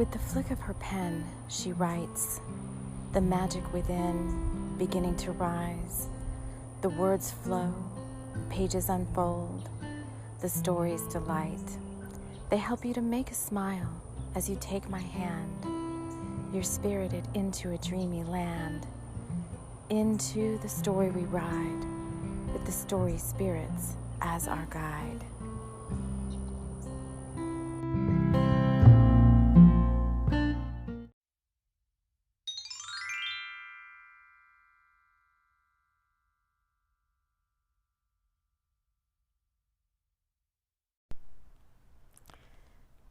With the flick of her pen, she writes, the magic within beginning to rise. The words flow, pages unfold, the stories delight. They help you to make a smile as you take my hand. You're spirited into a dreamy land, into the story we ride, with the story spirits as our guide.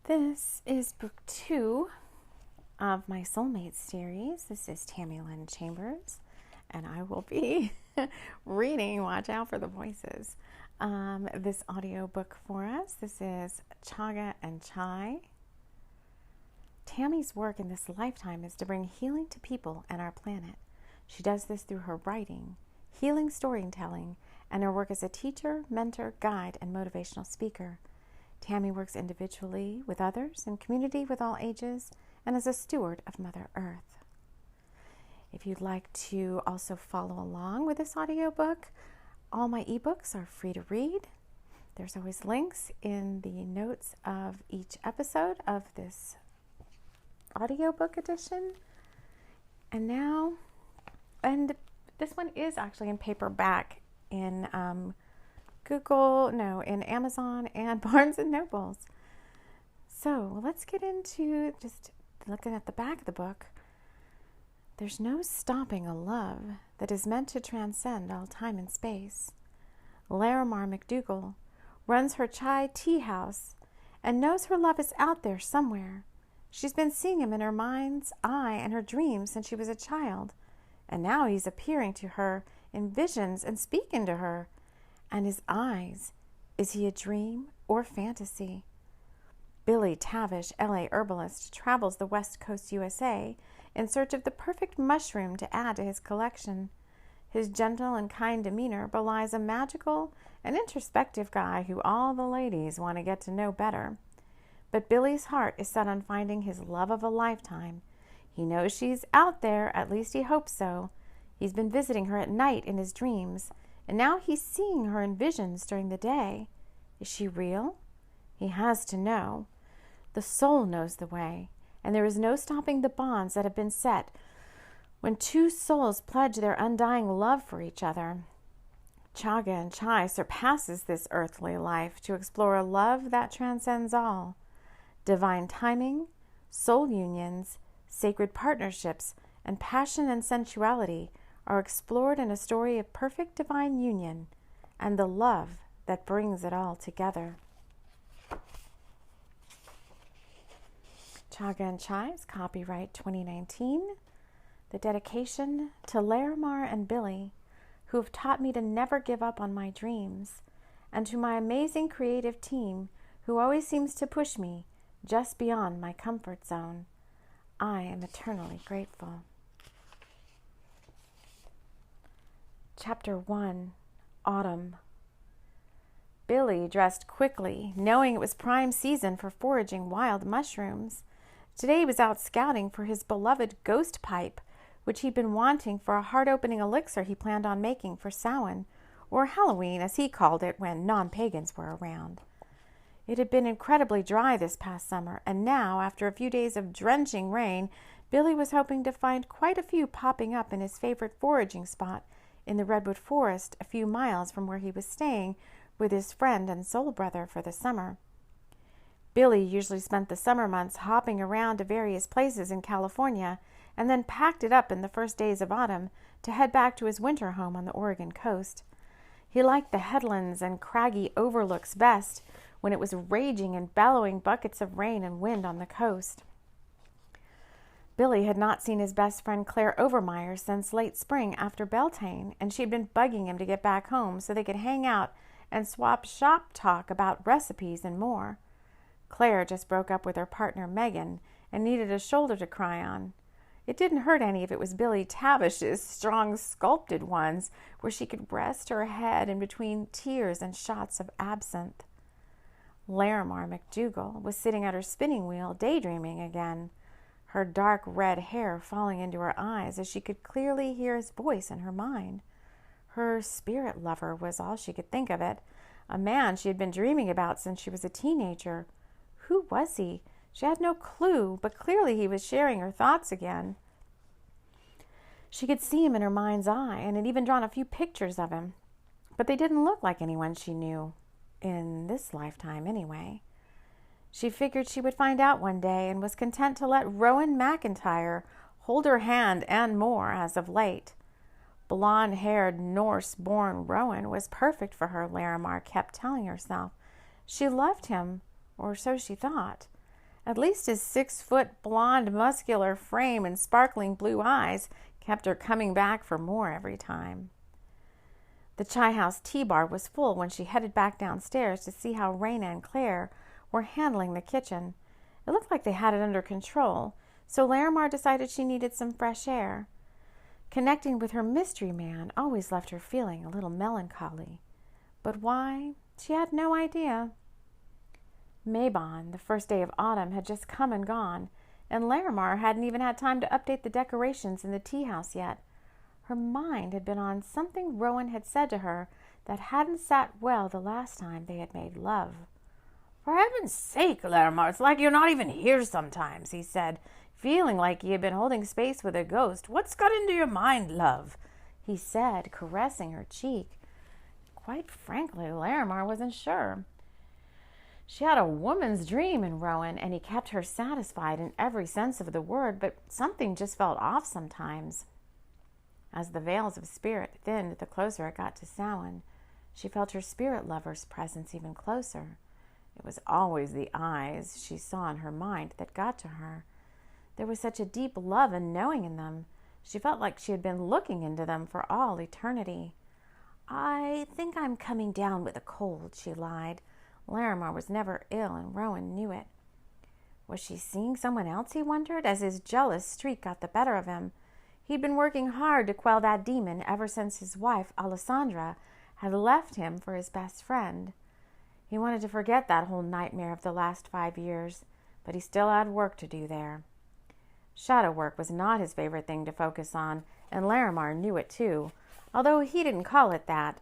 This is book 2 of my Soulmates series. This is TAMI Chambers, and I will be reading, watch out for the voices, this audiobook for us. This is Chaga and Chai. TAMI's work in this lifetime is to bring healing to people and our planet. She does this through her writing, healing storytelling, and her work as a teacher, mentor, guide, and motivational speaker. TAMI works individually with others, in community with all ages, and as a steward of Mother Earth. If you'd like to also follow along with this audiobook, all my ebooks are free to read. There's always links in the notes of each episode of this audiobook edition. And this one is actually in paperback in in Amazon and Barnes and Nobles. So let's get into just looking at the back of the book. There's no stopping a love that is meant to transcend all time and space. Larimar McDougall runs her chai tea house and knows her love is out there somewhere. She's been seeing him in her mind's eye and her dreams since she was a child, and now he's appearing to her in visions and speaking to her. And his eyes, is he a dream or fantasy? Billy Tavish, LA herbalist, travels the West Coast USA in search of the perfect mushroom to add to his collection. His gentle and kind demeanor belies a magical and introspective guy who all the ladies want to get to know better. But Billy's heart is set on finding his love of a lifetime. He knows she's out there, at least he hopes so. He's been visiting her at night in his dreams, and now he's seeing her in visions during the day. Is she real? He has to know. The soul knows the way, and there is no stopping the bonds that have been set when two souls pledge their undying love for each other. Chaga and Chai surpasses this earthly life to explore a love that transcends all. Divine timing, soul unions, sacred partnerships, and passion and sensuality are explored in a story of perfect divine union and the love that brings it all together. Chaga and Chai is copyright 2019. The dedication to Larimar and Billy, who have taught me to never give up on my dreams, and to my amazing creative team, who always seems to push me just beyond my comfort zone. I am eternally grateful. Chapter 1, Autumn. Billy dressed quickly, knowing it was prime season for foraging wild mushrooms. Today he was out scouting for his beloved ghost pipe, which he'd been wanting for a heart-opening elixir he planned on making for Samhain, or Halloween as he called it when non-pagans were around. It had been incredibly dry this past summer, and now, after a few days of drenching rain, Billy was hoping to find quite a few popping up in his favorite foraging spot in the redwood forest a few miles from where he was staying with his friend and soul brother for the summer. Billy usually spent the summer months hopping around to various places in California and then packed it up in the first days of autumn to head back to his winter home on the Oregon coast. He liked the headlands and craggy overlooks best when it was raging and bellowing buckets of rain and wind on the coast. Billy had not seen his best friend Claire Overmeyer since late spring after Beltane, and she had been bugging him to get back home so they could hang out and swap shop talk about recipes and more. Claire just broke up with her partner Megan and needed a shoulder to cry on. It didn't hurt any if it was Billy Tavish's strong sculpted ones, where she could rest her head in between tears and shots of absinthe. Larimar McDougall was sitting at her spinning wheel, daydreaming again. her dark red hair falling into her eyes as she could clearly hear his voice in her mind. Her spirit lover was all she could think of it, a man she had been dreaming about since she was a teenager. Who was he? She had no clue, but clearly he was sharing her thoughts again. She could see him in her mind's eye and had even drawn a few pictures of him, but they didn't look like anyone she knew, in this lifetime anyway. She figured she would find out one day and was content to let Rowan McIntyre hold her hand and more as of late. Blonde-haired Norse-born Rowan was perfect for her, Larimar kept telling herself. She loved him, or so she thought. At least his 6-foot blonde muscular frame and sparkling blue eyes kept her coming back for more every time. The Chai House tea bar was full when she headed back downstairs to see how Raina and Claire were handling the kitchen. It looked like they had it under control, so Larimar decided she needed some fresh air. Connecting with her mystery man always left her feeling a little melancholy. But why? She had no idea. Mabon, the first day of autumn, had just come and gone, and Larimar hadn't even had time to update the decorations in the tea house yet. Her mind had been on something Rowan had said to her that hadn't sat well the last time they had made love. "For heaven's sake, Larimar, it's like you're not even here sometimes," he said, feeling like he had been holding space with a ghost. "What's got into your mind, love?" he said, caressing her cheek. Quite frankly, Larimar wasn't sure. She had a woman's dream in Rowan, and he kept her satisfied in every sense of the word, but something just felt off sometimes. As the veils of spirit thinned the closer it got to Samhain, she felt her spirit lover's presence even closer. It was always the eyes she saw in her mind that got to her. There was such a deep love and knowing in them. She felt like she had been looking into them for all eternity. "I think I'm coming down with a cold," she lied. Larimar was never ill, and Rowan knew it. Was she seeing someone else, he wondered, as his jealous streak got the better of him. He'd been working hard to quell that demon ever since his wife, Alessandra, had left him for his best friend. He wanted to forget that whole nightmare of the last 5 years, but he still had work to do there. Shadow work was not his favorite thing to focus on, and Larimar knew it too, although he didn't call it that.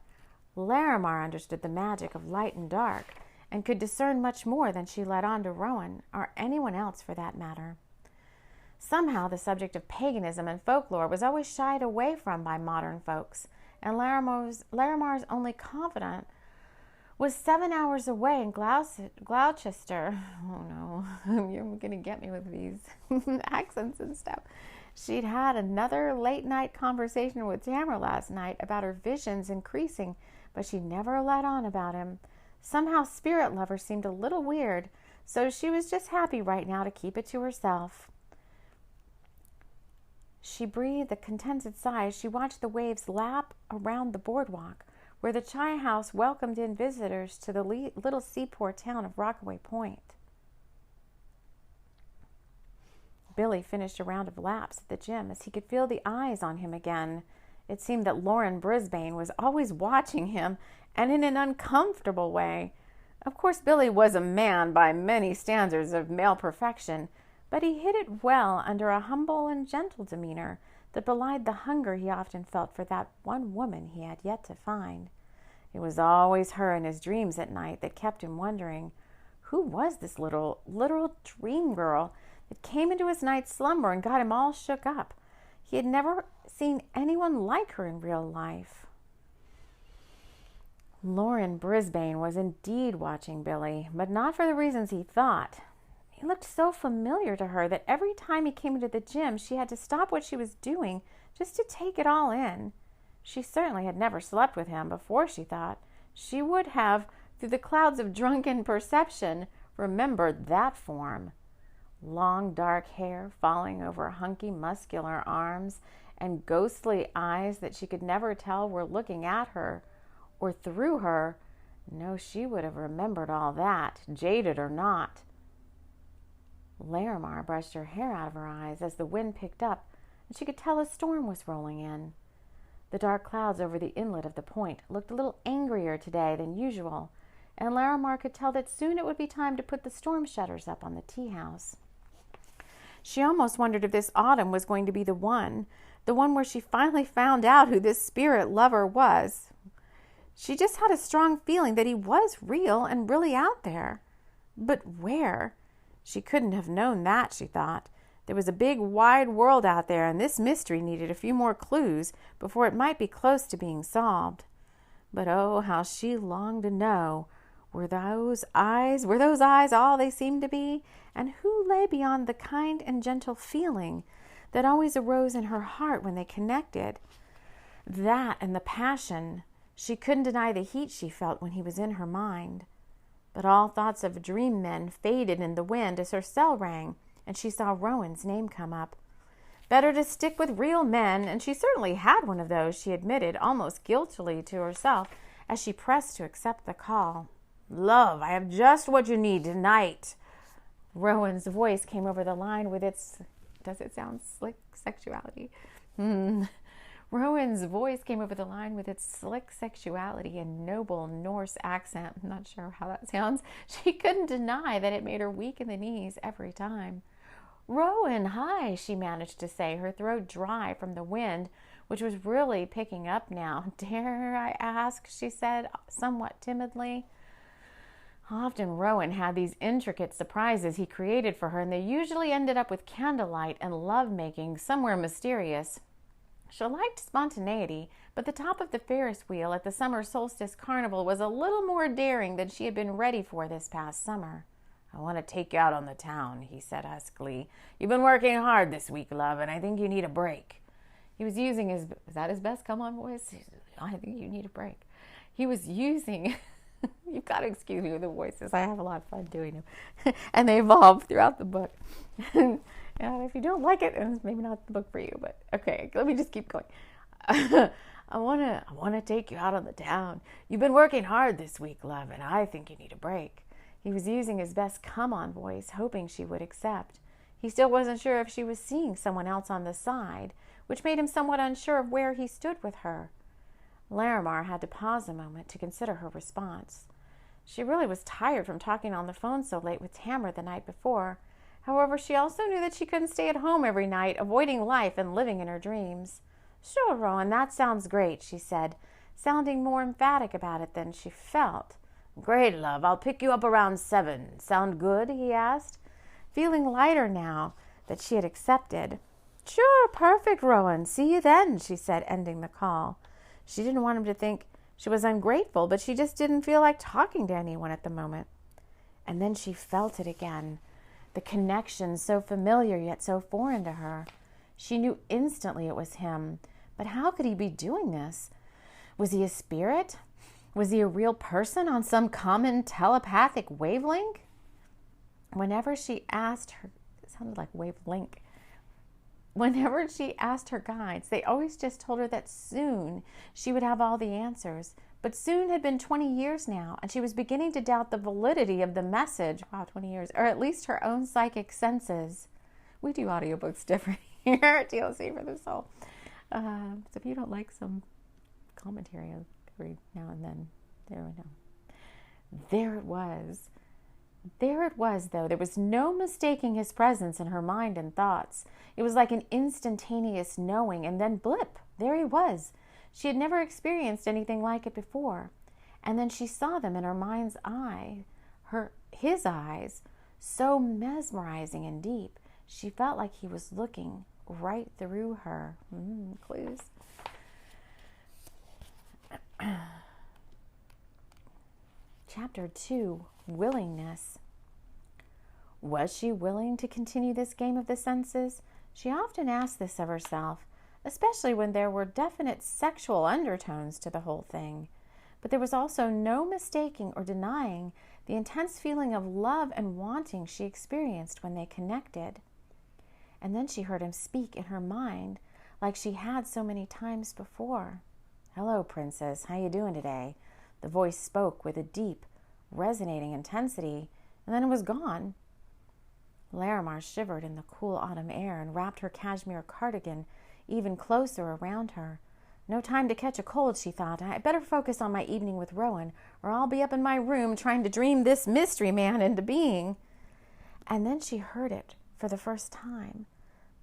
Larimar understood the magic of light and dark, and could discern much more than she let on to Rowan, or anyone else for that matter. Somehow the subject of paganism and folklore was always shied away from by modern folks, and Larimar's only confidant was 7 hours away in Gloucester. Oh no, you're going to get me with these accents and stuff. She'd had another late-night conversation with Tamara last night about her visions increasing, but she never let on about him. Somehow spirit lover seemed a little weird, so she was just happy right now to keep it to herself. She breathed a contented sigh as she watched the waves lap around the boardwalk, where the Chai House welcomed in visitors to the little seaport town of Rockaway Point. Billy finished a round of laps at the gym as he could feel the eyes on him again. It seemed that Lauren Brisbane was always watching him, and in an uncomfortable way. Of course, Billy was a man by many standards of male perfection, but he hid it well under a humble and gentle demeanor that belied the hunger he often felt for that one woman he had yet to find. It was always her in his dreams at night that kept him wondering, who was this literal dream girl that came into his night slumber and got him all shook up? He had never seen anyone like her in real life. Lauren Brisbane was indeed watching Billy, but not for the reasons he thought. He looked so familiar to her that every time he came into the gym, she had to stop what she was doing just to take it all in. She certainly had never slept with him before, she thought. She would have, through the clouds of drunken perception, remembered that form. Long dark hair falling over hunky muscular arms, and ghostly eyes that she could never tell were looking at her or through her. No, she would have remembered all that, jaded or not. Larimar brushed her hair out of her eyes as the wind picked up, and she could tell a storm was rolling in. The dark clouds over the inlet of the point looked a little angrier today than usual, and Larimar could tell that soon it would be time to put the storm shutters up on the tea house. She almost wondered if this autumn was going to be the one where she finally found out who this spirit lover was. She just had a strong feeling that he was real and really out there. But where? She couldn't have known that, she thought. There was a big, wide world out there, and this mystery needed a few more clues before it might be close to being solved. But oh, how she longed to know. Were those eyes all they seemed to be? And who lay beyond the kind and gentle feeling that always arose in her heart when they connected? That and the passion. She couldn't deny the heat she felt when he was in her mind. But all thoughts of dream men faded in the wind as her cell rang, and she saw Rowan's name come up. Better to stick with real men, and she certainly had one of those, she admitted, almost guiltily to herself, as she pressed to accept the call. "Love, I have just what you need tonight." Rowan's voice came over the line with its, does it sound slick sexuality? Rowan's voice came over the line with its slick sexuality and noble Norse accent. I'm not sure how that sounds. She couldn't deny that it made her weak in the knees every time. "Rowan, hi," she managed to say, her throat dry from the wind, which was really picking up now. "Dare I ask?" she said, somewhat timidly. Often Rowan had these intricate surprises he created for her, and they usually ended up with candlelight and love-making somewhere mysterious. She liked spontaneity, but the top of the Ferris wheel at the summer solstice carnival was a little more daring than she had been ready for this past summer. "I want to take you out on the town," he said huskily. "You've been working hard this week, love, and I think you need a break." He was using his best come-on voice? "I think you need a break." He was using... You've got to excuse me with the voices. I have a lot of fun doing them. And they evolve throughout the book. And if you don't like it, it's maybe not the book for you. But okay, let me just keep going. I want to take you out on the town. You've been working hard this week, love, and I think you need a break. He was using his best come-on voice, hoping she would accept. He still wasn't sure if she was seeing someone else on the side, which made him somewhat unsure of where he stood with her. Larimar had to pause a moment to consider her response. She really was tired from talking on the phone so late with Tamara the night before. However, she also knew that she couldn't stay at home every night, avoiding life and living in her dreams. "Sure, Rowan, that sounds great," she said, sounding more emphatic about it than she felt. "Great, love. I'll pick you up around 7. Sound good?" he asked, feeling lighter now that she had accepted. "Sure, perfect, Rowan. See you then," she said, ending the call. She didn't want him to think she was ungrateful, but she just didn't feel like talking to anyone at the moment. And then she felt it again, the connection so familiar yet so foreign to her. She knew instantly it was him, but how could he be doing this? Was he a spirit? Was he a real person on some common telepathic wavelength? Whenever she asked her, it sounded like wavelength. Whenever she asked her guides, they always just told her that soon she would have all the answers. But soon had been 20 years now, and she was beginning to doubt the validity of the message. Wow, 20 years, or at least her own psychic senses. We do audiobooks different here at TLC for the Soul. So if you don't like some commentary every now and then, there we go. There it was. There it was, though. There was no mistaking his presence in her mind and thoughts. It was like an instantaneous knowing, and then blip, there he was. She had never experienced anything like it before. And then she saw them in her mind's eye, his eyes, so mesmerizing and deep. She felt like he was looking right through her. Clues. Chapter 2, Willingness. Was she willing to continue this game of the senses? She often asked this of herself, especially when there were definite sexual undertones to the whole thing. But there was also no mistaking or denying the intense feeling of love and wanting she experienced when they connected. And then she heard him speak in her mind like she had so many times before. "Hello, princess. How you doing today?" The voice spoke with a deep, resonating intensity, and then it was gone. Larimar shivered in the cool autumn air and wrapped her cashmere cardigan even closer around her. No time to catch a cold, she thought. I better focus on my evening with Rowan, or I'll be up in my room trying to dream this mystery man into being. And then she heard it for the first time.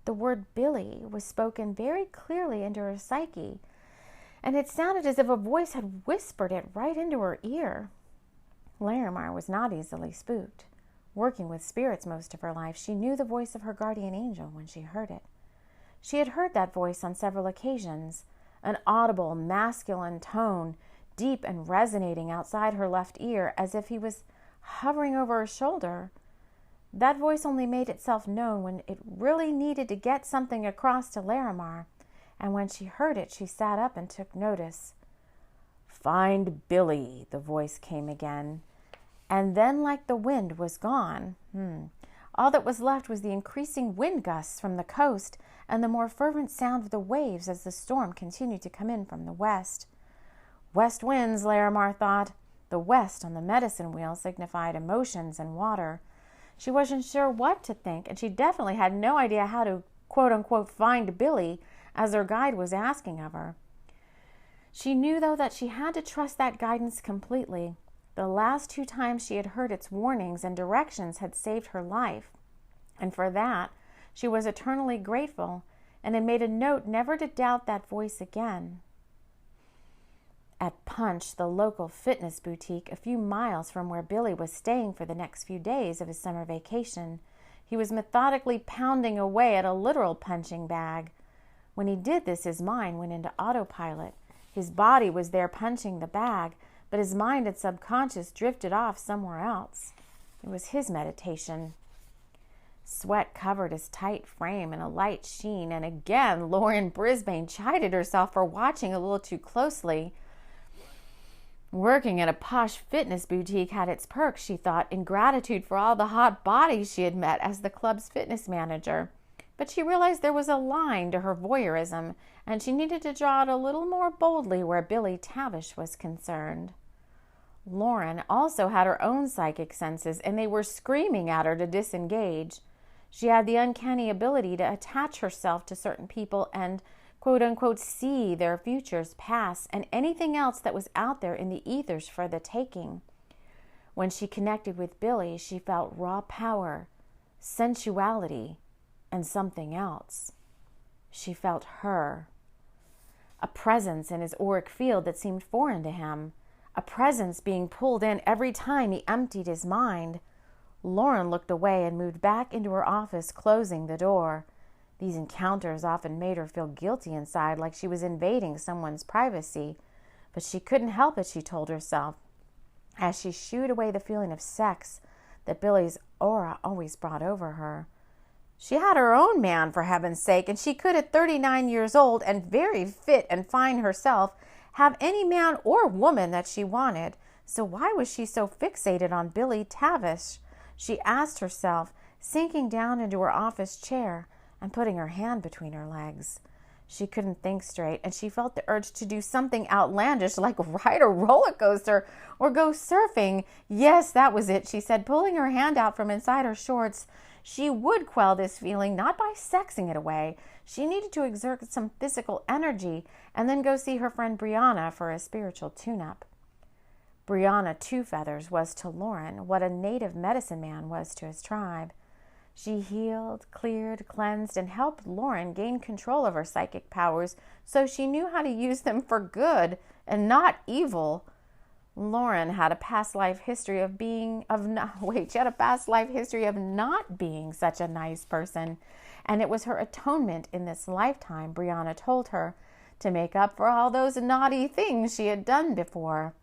The word Billy was spoken very clearly into her psyche, and it sounded as if a voice had whispered it right into her ear. Larimar was not easily spooked. Working with spirits most of her life, she knew the voice of her guardian angel when she heard it. She had heard that voice on several occasions, an audible, masculine tone, deep and resonating outside her left ear, as if he was hovering over her shoulder. That voice only made itself known when it really needed to get something across to Larimar, and when she heard it, she sat up and took notice. "Find Billy," the voice came again, and then like the wind was gone. All that was left was the increasing wind gusts from the coast and the more fervent sound of the waves as the storm continued to come in from the west. West winds, Larimar thought. The west on the medicine wheel signified emotions and water. She wasn't sure what to think, and she definitely had no idea how to, quote-unquote, find Billy, as her guide was asking of her. She knew, though, that she had to trust that guidance completely. The last 2 times she had heard its warnings and directions had saved her life, and for that she was eternally grateful, and had made a note never to doubt that voice again. At Punch, the local fitness boutique a few miles from where Billy was staying for the next few days of his summer vacation, he was methodically pounding away at a literal punching bag. When he did this, his mind went into autopilot. His body was there punching the bag, but his mind and subconscious drifted off somewhere else. It was his meditation. Sweat covered his tight frame in a light sheen, and again Lauren Brisbane chided herself for watching a little too closely. Working at a posh fitness boutique had its perks, she thought, in gratitude for all the hot bodies she had met as the club's fitness manager. But she realized there was a line to her voyeurism, and she needed to draw it a little more boldly where Billy Tavish was concerned. Lauren also had her own psychic senses, and they were screaming at her to disengage. She had the uncanny ability to attach herself to certain people and, quote-unquote, see their futures, past, and anything else that was out there in the ethers for the taking. When she connected with Billy, she felt raw power, sensuality, and something else. She felt her. A presence in his auric field that seemed foreign to him. A presence being pulled in every time he emptied his mind. Lauren looked away and moved back into her office, closing the door. These encounters often made her feel guilty inside, like she was invading someone's privacy. But she couldn't help it, she told herself, as she shooed away the feeling of sex that Billy's aura always brought over her. She had her own man, for heaven's sake, and she could, at 39 years old and very fit and fine herself, have any man or woman that she wanted. So why was she so fixated on Billy Tavish? She asked herself, sinking down into her office chair and putting her hand between her legs. She couldn't think straight, and she felt the urge to do something outlandish, like ride a roller coaster or go surfing. Yes, that was it, she said, pulling her hand out from inside her shorts. She would quell this feeling, not by sexing it away. She needed to exert some physical energy and then go see her friend Brianna for a spiritual tune-up. Brianna Two Feathers was to Lauren what a native medicine man was to his tribe. She healed, cleared, cleansed, and helped Lauren gain control of her psychic powers so she knew how to use them for good and not evil. Lauren had a past life history of not being such a nice person, and it was her atonement in this lifetime, Brianna told her, to make up for all those naughty things she had done before.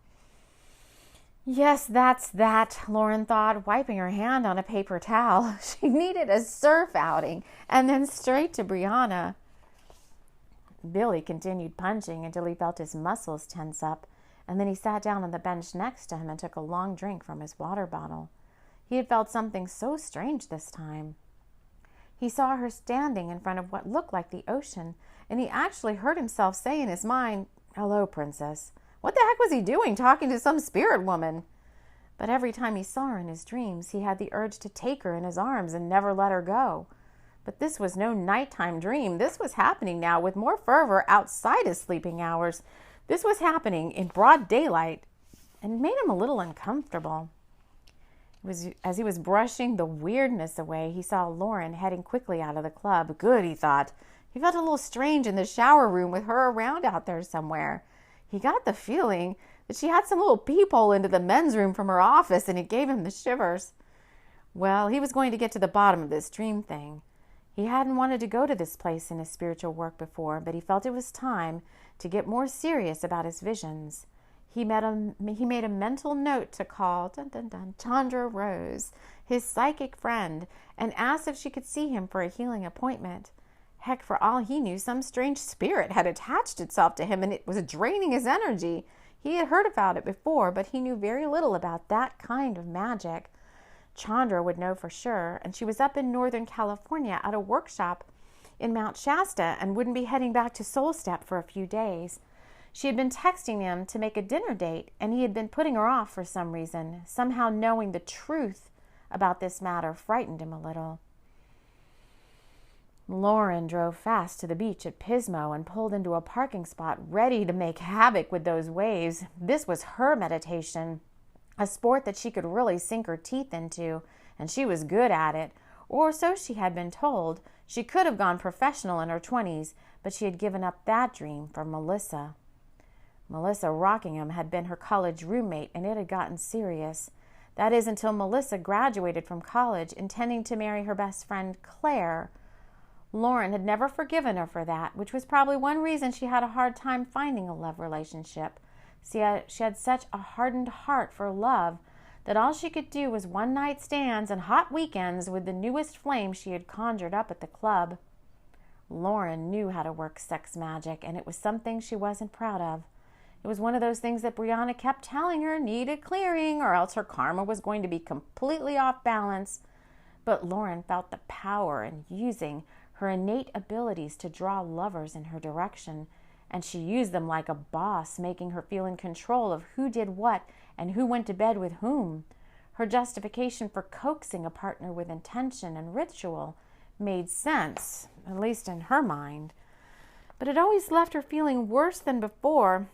Yes, that's that, Lauren thought, wiping her hand on a paper towel. She needed a surf outing, and then straight to Brianna. Billy continued punching until he felt his muscles tense up, and then he sat down on the bench next to him and took a long drink from his water bottle. He had felt something so strange this time. He saw her standing in front of what looked like the ocean, and he actually heard himself say in his mind, "Hello, princess." What the heck was he doing, talking to some spirit woman? But every time he saw her in his dreams, he had the urge to take her in his arms and never let her go. But this was no nighttime dream. This was happening now with more fervor outside his sleeping hours. This was happening in broad daylight, and it made him a little uncomfortable. As he was brushing the weirdness away, he saw Lauren heading quickly out of the club. Good, he thought. He felt a little strange in the shower room with her around out there somewhere. He got the feeling that she had some little peephole into the men's room from her office, and it gave him the shivers. Well, he was going to get to the bottom of this dream thing. He hadn't wanted to go to this place in his spiritual work before, but he felt it was time to get more serious about his visions. He made a mental note to call Chandra Rose, his psychic friend, and asked if she could see him for a healing appointment. Heck, for all he knew, some strange spirit had attached itself to him, and it was draining his energy. He had heard about it before, but he knew very little about that kind of magic. Chandra would know for sure, and she was up in Northern California at a workshop in Mount Shasta and wouldn't be heading back to Soul Step for a few days. She had been texting him to make a dinner date, and he had been putting her off for some reason. Somehow knowing the truth about this matter frightened him a little. Lauren drove fast to the beach at Pismo and pulled into a parking spot ready to make havoc with those waves. This was her meditation, a sport that she could really sink her teeth into, and she was good at it, or so she had been told. She could have gone professional in her 20s, but she had given up that dream for Melissa. Melissa Rockingham had been her college roommate, and it had gotten serious. That is, until Melissa graduated from college, intending to marry her best friend, Claire. Lauren had never forgiven her for that, which was probably one reason she had a hard time finding a love relationship. She had such a hardened heart for love that all she could do was one-night stands and hot weekends with the newest flame she had conjured up at the club. Lauren knew how to work sex magic, and it was something she wasn't proud of. It was one of those things that Brianna kept telling her needed clearing, or else her karma was going to be completely off balance. But Lauren felt the power in using her innate abilities to draw lovers in her direction, and she used them like a boss, making her feel in control of who did what and who went to bed with whom. Her justification for coaxing a partner with intention and ritual made sense, at least in her mind. But it always left her feeling worse than before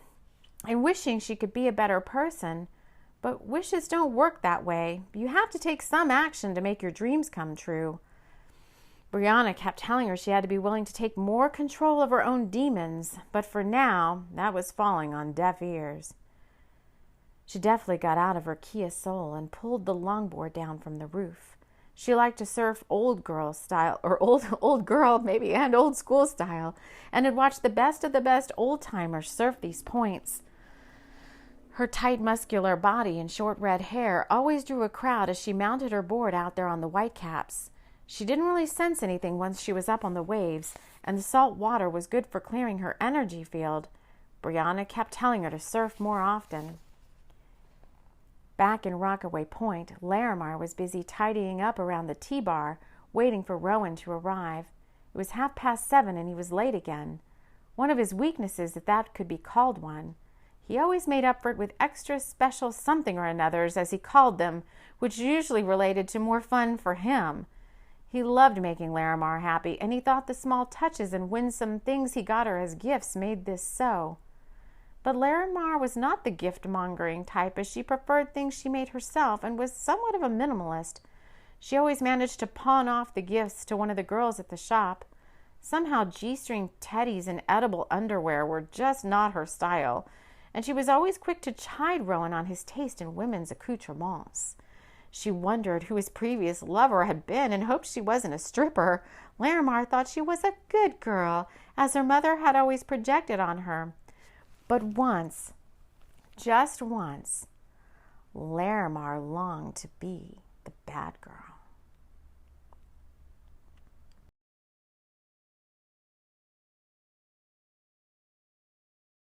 and wishing she could be a better person. But wishes don't work that way. You have to take some action to make your dreams come true. Brianna kept telling her she had to be willing to take more control of her own demons, but for now, that was falling on deaf ears. She deftly got out of her Kia Soul and pulled the longboard down from the roof. She liked to surf old girl style, or old girl maybe, and old school style, and had watched the best of the best old-timers surf these points. Her tight, muscular body and short red hair always drew a crowd as she mounted her board out there on the Whitecaps. She didn't really sense anything once she was up on the waves, and the salt water was good for clearing her energy field. Brianna kept telling her to surf more often. Back in Rockaway Point, Larimar was busy tidying up around the T-bar, waiting for Rowan to arrive. It was 7:30, and he was late again. One of his weaknesses, if that could be called one. He always made up for it with extra special something or anothers, as he called them, which usually related to more fun for him. He loved making Larimar happy, and he thought the small touches and winsome things he got her as gifts made this so. But Larimar was not the gift-mongering type, as she preferred things she made herself and was somewhat of a minimalist. She always managed to pawn off the gifts to one of the girls at the shop. Somehow G-string teddies and edible underwear were just not her style, and she was always quick to chide Rowan on his taste in women's accoutrements. She wondered who his previous lover had been and hoped she wasn't a stripper. Larimar thought she was a good girl, as her mother had always projected on her. But once, just once, Larimar longed to be the bad girl.